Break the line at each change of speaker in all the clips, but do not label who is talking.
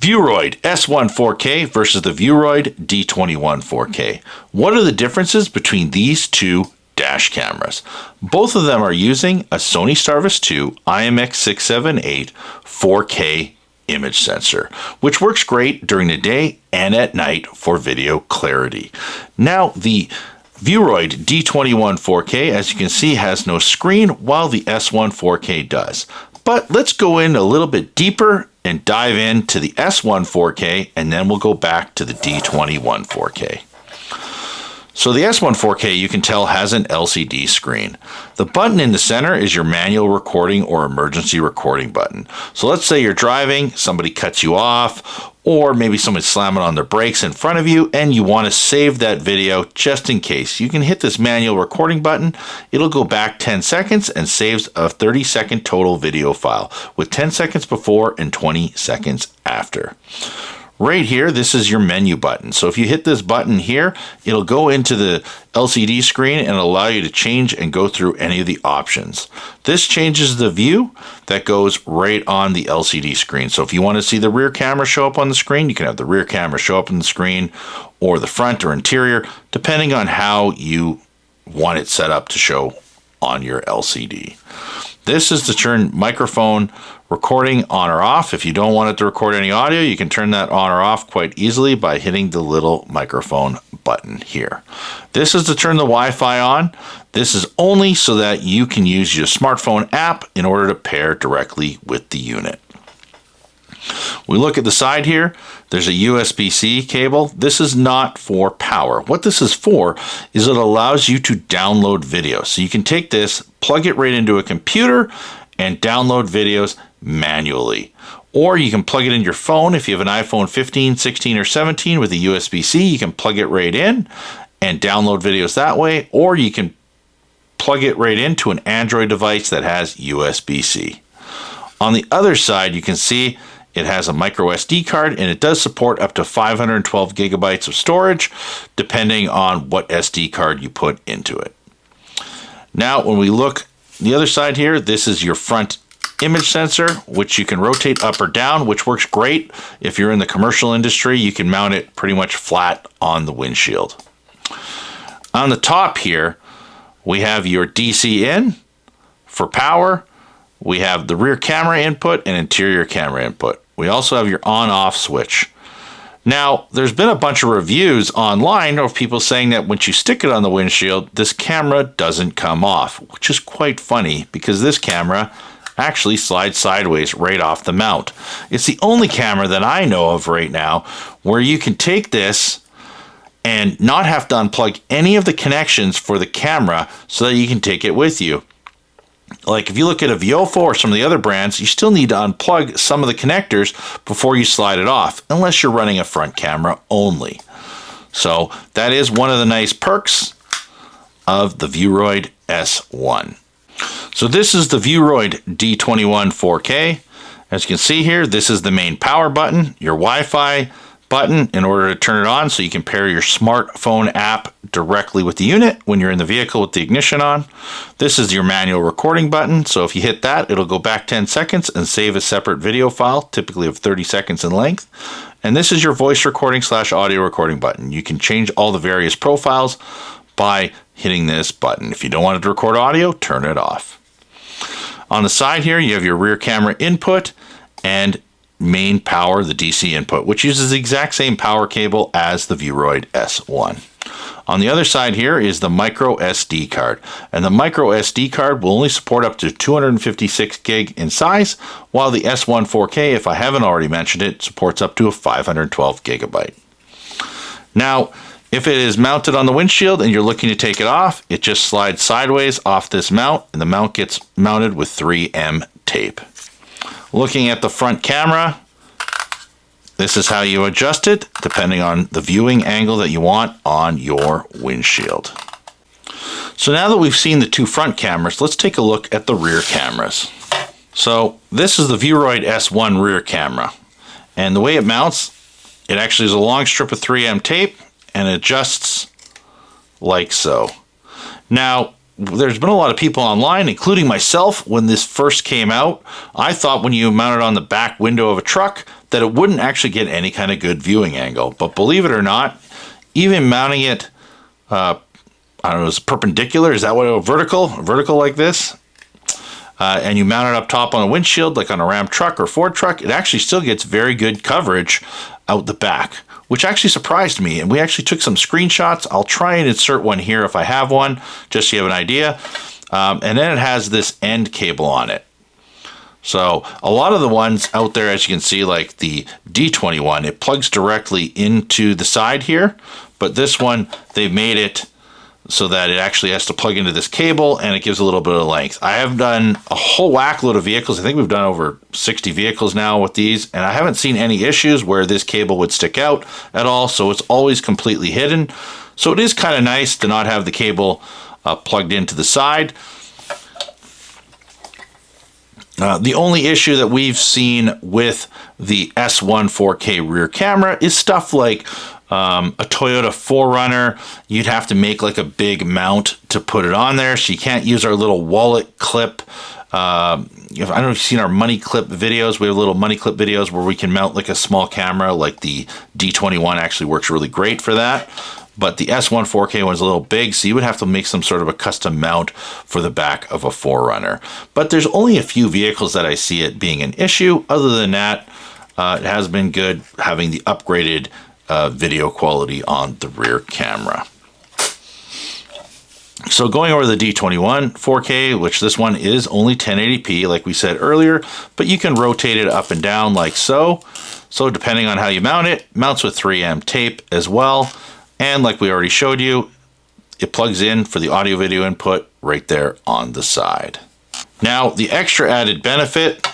Vueroid S1 4K versus the Vueroid D21 4K. What are the differences between these two dash cameras? Both of them are using a Sony Starvis 2 IMX678 4K image sensor, which works great during the day and at night for video clarity. Now, the Vueroid D21 4K, as you can see, has no screen, while the S1 4K does. But let's go in a little bit deeper and dive into the S1 4K, and then we'll go back to the D21 4K. So the S1 4K, you can tell, has an LCD screen. The button in the center is your manual recording or emergency recording button. So let's say you're driving, somebody cuts you off, or maybe somebody's slamming on their brakes in front of you, and you want to save that video just in case. You can hit this manual recording button. It'll go back 10 seconds and saves a 30-second total video file with 10 seconds before and 20 seconds after. Right here, this is your menu button. So if you hit this button here, it'll go into the LCD screen and allow you to change and go through any of the options. This changes the view that goes right on the LCD screen. So if you want to see the rear camera show up on the screen, you can have the rear camera show up on the screen, or the front or interior, depending on how you want it set up to show on your LCD. This is to turn microphone recording on or off. If you don't want it to record any audio, you can turn that on or off quite easily by hitting the little microphone button here. This is to turn the Wi-Fi on. This is only so that you can use your smartphone app in order to pair directly with the unit. We look at the side here, there's a USB-C cable. This is not for power. What this is for is it allows you to download videos. So you can take this, plug it right into a computer, and download videos manually. Or you can plug it in your phone. If you have an iPhone 15, 16, or 17 with a USB-C, you can plug it right in and download videos that way. Or you can plug it right into an Android device that has USB-C. On the other side, you can see it has a micro SD card, and it does support up to 512 gigabytes of storage, depending on what SD card you put into it. Now, when we look the other side here, this is your front image sensor, which you can rotate up or down, which works great. If you're in the commercial industry, you can mount it pretty much flat on the windshield. On the top here, we have your DC in for power. We have the rear camera input and interior camera input. We also have your on-off switch. Now, there's been a bunch of reviews online of people saying that once you stick it on the windshield, this camera doesn't come off, which is quite funny because this camera actually slides sideways right off the mount. It's the only camera that I know of right now where you can take this and not have to unplug any of the connections for the camera so that you can take it with you. Like if you look at a Viofo or some of the other brands, you still need to unplug some of the connectors before you slide it off, unless you're running a front camera only. So that is one of the nice perks of the Vueroid S1. So this is the Vueroid D21 4K. As you can see here, this is the main power button, your Wi-Fi button in order to turn it on so you can pair your smartphone app directly with the unit when you're in the vehicle with the ignition on. This is your manual recording button, so if you hit that, it'll go back 10 seconds and save a separate video file, typically of 30 seconds in length. And this is your voice recording / audio recording button. You can change all the various profiles by hitting this button. If you don't want it to record audio, turn it off. On the side here, you have your rear camera input and main power, the DC input, which uses the exact same power cable as the Vueroid S1. On the other side here is the micro SD card, and the micro SD card will only support up to 256 gig in size, while the S1 4K, if I haven't already mentioned it, supports up to a 512 gigabyte. Now, if it is mounted on the windshield and you're looking to take it off, it just slides sideways off this mount, and the mount gets mounted with 3M tape. Looking at the front camera, this is how you adjust it depending on the viewing angle that you want on your windshield. So now that we've seen the two front cameras, let's take a look at the rear cameras. So this is the Vueroid S1 rear camera, and the way it mounts, it actually is a long strip of 3M tape and it adjusts like so. Now, there's been a lot of people online, including myself, when this first came out. I thought when you mount it on the back window of a truck that it wouldn't actually get any kind of good viewing angle. But believe it or not, even mounting it, I don't know, is perpendicular? Is that what vertical like this? And you mount it up top on a windshield, like on a Ram truck or Ford truck, it actually still gets very good coverage out the back, which actually surprised me. And we actually took some screenshots. I'll try and insert one here if I have one, just so you have an idea. And then it has this end cable on it. So a lot of the ones out there, as you can see, like the D21, it plugs directly into the side here. But this one, they've made it so that it actually has to plug into this cable, and it gives a little bit of length. I have done a whole whack load of vehicles. I think we've done over 60 vehicles now with these, and I haven't seen any issues where this cable would stick out at all, so it's always completely hidden. So it is kind of nice to not have the cable plugged into the side. The only issue that we've seen with the S1 4K rear camera is stuff like a Toyota 4Runner. You'd have to make like a big mount to put it on there, so you can't use our little wallet clip. I don't know if you've seen our money clip videos. We have little money clip videos where we can mount like a small camera, like the D21 actually works really great for that. But the S1 4K one's a little big, so you would have to make some sort of a custom mount for the back of a 4Runner. But there's only a few vehicles that I see it being an issue. Other than that, it has been good having the upgraded video quality on the rear camera. So going over the D21 4K, which this one is only 1080p, like we said earlier, but you can rotate it up and down like so. So depending on how you mount it, mounts with 3M tape as well. And like we already showed you, it plugs in for the audio video input right there on the side. Now, the extra added benefit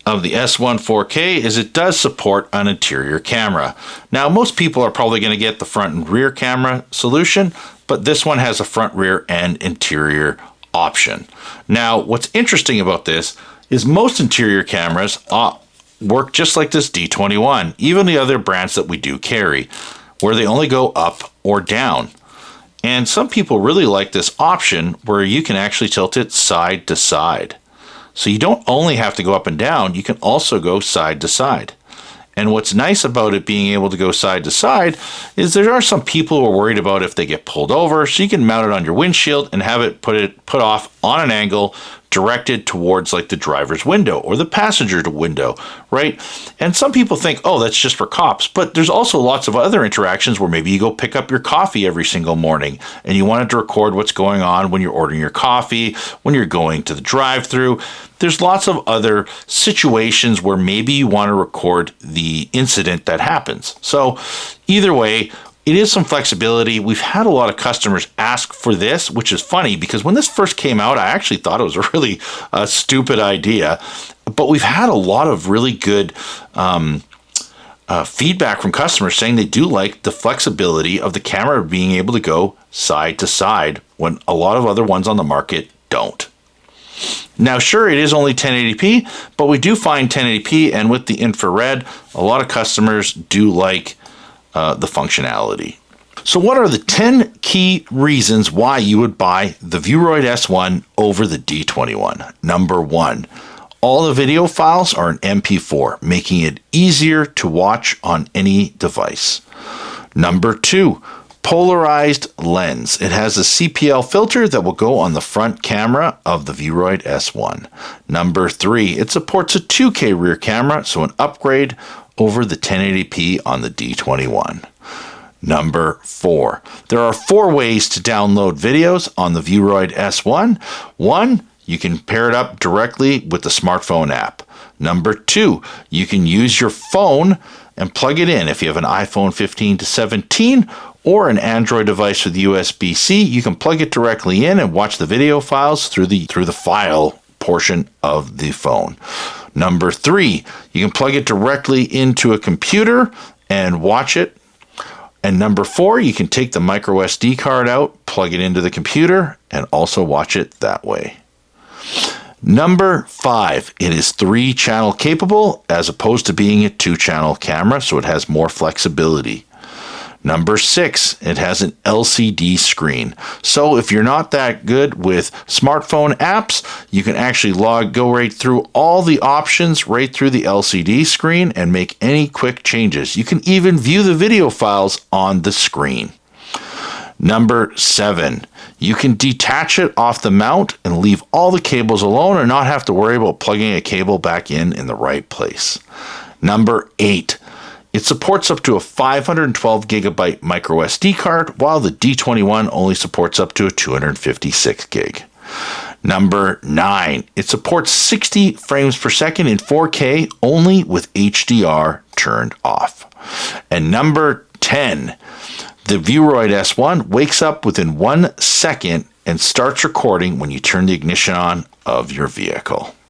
of the S1 4K is it does support an interior camera. Now, most people are probably going to get the front and rear camera solution, but this one has a front, rear, and interior option. Now, what's interesting about this is most interior cameras work just like this D21, even the other brands that we do carry, where they only go up or down. And some people really like this option where you can actually tilt it side to side. So you don't only have to go up and down, you can also go side to side. And what's nice about it being able to go side to side is there are some people who are worried about if they get pulled over, so you can mount it on your windshield and have it put off on an angle directed towards like the driver's window or the passenger window, right? And some people think, oh, that's just for cops, but there's also lots of other interactions where maybe you go pick up your coffee every single morning and you wanted to record what's going on when you're ordering your coffee, when you're going to the drive-thru. There's lots of other situations where maybe you want to record the incident that happens. So either way, it is some flexibility. We've had a lot of customers ask for this, which is funny because when this first came out, I actually thought it was a really stupid idea. But we've had a lot of really good feedback from customers saying they do like the flexibility of the camera being able to go side to side when a lot of other ones on the market don't. Now, sure, it is only 1080p, but we do find 1080p, and with the infrared, a lot of customers do like the functionality. So what are the 10 key reasons why you would buy the Vueroid S1 over the D21? Number 1, all the video files are in MP4, making it easier to watch on any device. Number 2, polarized lens. It has a CPL filter that will go on the front camera of the Vueroid S1. Number 3, it supports a 2K rear camera, so an upgrade over the 1080p on the D21. Number 4, there are 4 ways to download videos on the Vueroid S1. 1, you can pair it up directly with the smartphone app. Number 2, you can use your phone and plug it in. If you have an iPhone 15 to 17 or an Android device with USB-C, you can plug it directly in and watch the video files through the file portion of the phone. Number 3, you can plug it directly into a computer and watch it. And number 4, you can take the micro SD card out, plug it into the computer, and also watch it that way. Number 5, it is 3-channel capable as opposed to being a 2-channel camera, so it has more flexibility. Number 6, it has an LCD screen. So if you're not that good with smartphone apps, you can actually go right through all the options right through the LCD screen and make any quick changes. You can even view the video files on the screen. Number 7, you can detach it off the mount and leave all the cables alone and not have to worry about plugging a cable back in the right place. Number 8, it supports up to a 512 gigabyte micro SD card, while the D21 only supports up to a 256 gig. Number 9, it supports 60 frames per second in 4K only with HDR turned off. And number 10, the Vueroid S1 wakes up within 1 second and starts recording when you turn the ignition on of your vehicle.